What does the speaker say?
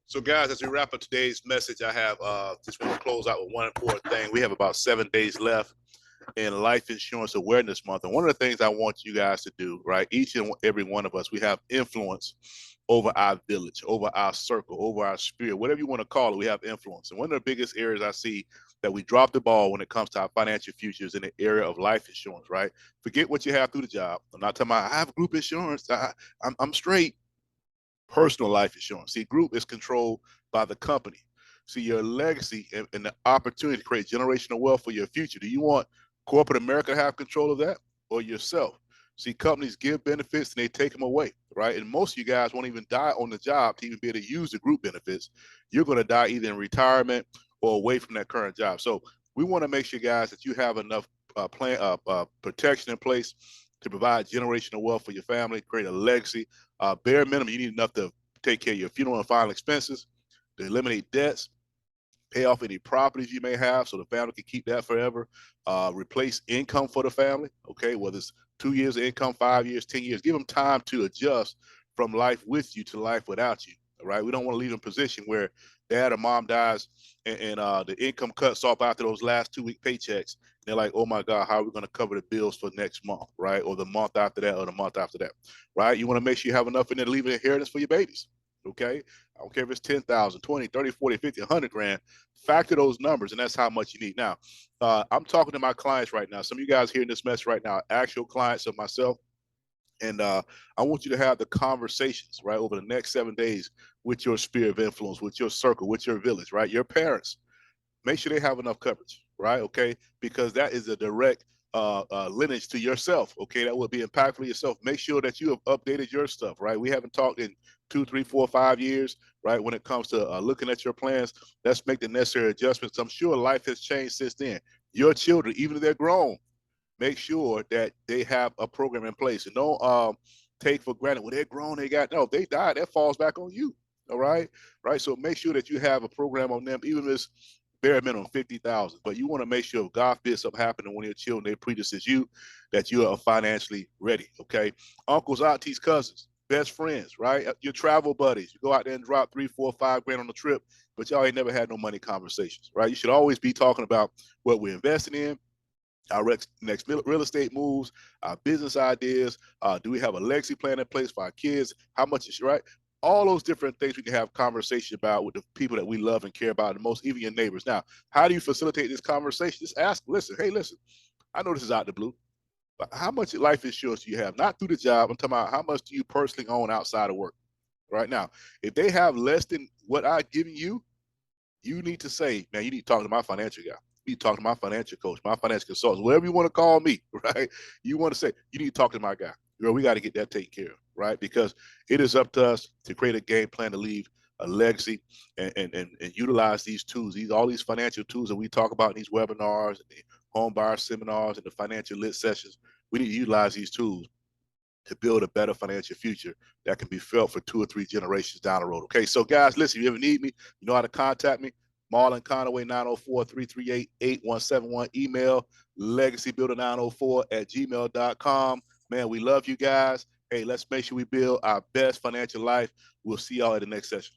So, guys, as we wrap up today's message, I have just want to close out with one important thing. We have about 7 days left in Life Insurance Awareness Month. And one of the things I want you guys to do, right, each and every one of us, we have influence over our village, over our circle, over our spirit, whatever you want to call it, we have influence. And one of the biggest areas I see that we drop the ball when it comes to our financial futures in the area of life insurance, right? Forget what you have through the job. I'm not talking about I have group insurance. I'm straight. Personal life insurance. See, group is controlled by the company. See, your legacy and the opportunity to create generational wealth for your future. Do you want corporate America to have control of that or yourself? See, companies give benefits and they take them away, right? And most of you guys won't even die on the job to even be able to use the group benefits. You're going to die either in retirement or away from that current job. So we want to make sure, guys, that you have enough protection in place to provide generational wealth for your family, create a legacy. Bare minimum, you need enough to take care of your funeral and final expenses, to eliminate debts, pay off any properties you may have so the family can keep that forever, replace income for the family, okay, whether it's 2 years of income, 5 years, 10 years. Give them time to adjust from life with you to life without you, all right? We don't want to leave them in a position where dad or mom dies and the income cuts off after those last 2-week paychecks. They're like, oh my God, how are we going to cover the bills for next month, right? Or the month after that, or the month after that, right? You want to make sure you have enough in there to leave an inheritance for your babies, okay? I don't care if it's 10,000, 20, 30, 40, 50, 100 grand. Factor those numbers, and that's how much you need. Now, I'm talking to my clients right now. Some of you guys hearing this message right now, actual clients of myself, and I want you to have the conversations, right, over the next 7 days with your sphere of influence, with your circle, with your village, right? Your parents, make sure they have enough coverage, right? Okay, because that is a direct lineage to yourself. Okay, that will be impactful to yourself. Make sure that you have updated your stuff, right? We haven't talked in 2, 3, 4, 5 years, right? When it comes to looking at your plans, let's make the necessary adjustments. I'm sure life has changed since then. Your children, even if they're grown, make sure that they have a program in place, and don't take for granted, well, they're grown, they got, no, if they die, that falls back on you. All right, right. So make sure that you have a program on them, even if it's bare minimum 50,000. But you want to make sure if God forbid something happened to one of your children, they predecease you, that you are financially ready. Okay, uncles, aunties, cousins, best friends, right? Your travel buddies. You go out there and drop 3, 4, 5 grand on the trip, but y'all ain't never had no money conversations, right? You should always be talking about what we're investing in, our next real estate moves, our business ideas. Do we have a legacy plan in place for our kids? How much is right? All those different things we can have conversation about with the people that we love and care about the most, even your neighbors. Now, how do you facilitate this conversation? Just ask, listen, hey, listen, I know this is out the blue, but how much life insurance do you have? Not through the job. I'm talking about how much do you personally own outside of work right now? If they have less than what I've given you, you need to say, man, you need to talk to my financial guy. You need to talk to my financial coach, my financial consultant, whatever you want to call me, right? You want to say, you need to talk to my guy. Girl, we got to get that taken care of, right? Because it is up to us to create a game plan to leave a legacy and utilize these tools, all these financial tools that we talk about in these webinars and the home buyer seminars and the financial lit sessions. We need to utilize these tools to build a better financial future that can be felt for 2 or 3 generations down the road. Okay, so guys, listen, if you ever need me, you know how to contact me. Marlon Conaway, 904-338-8171. Email legacybuilder904@gmail.com. Man, we love you guys. Hey, let's make sure we build our best financial life. We'll see y'all at the next session.